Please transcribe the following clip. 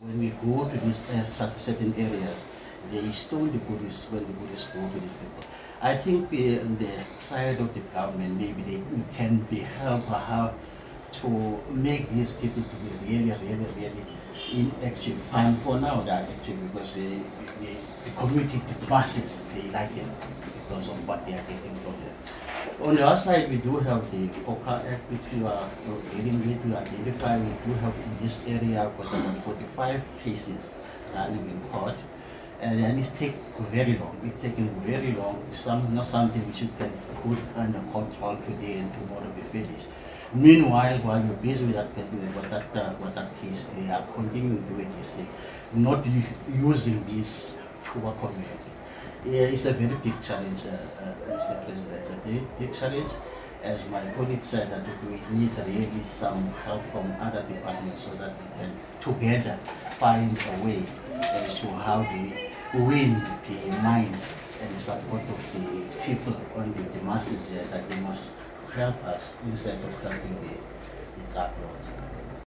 When we go to these certain areas, they stone the Buddhists when the Buddhists go to these people. I think on the side of the government, maybe we can be helped how to make these people to be really inactive. And for now, they are active because the community, the masses, they like them because of what they are getting from them. On the other side, we do have the OCA Act, which we are dealing with, to identify. We do have in this area 45 cases that are in court. And it's taken very long. It's taken very long. It's not something which you can put on a control today and tomorrow be finished. Meanwhile, while you're busy with that, what that case, they are continuing to do this thing, not using this poor community. It's a very big challenge, Mr. President. It's a very big challenge. As my colleague said, that we need really some help from other departments so that we can together find a way as to how do we win the minds and support of the people, only the masses, that they must help us instead of helping the drug lords.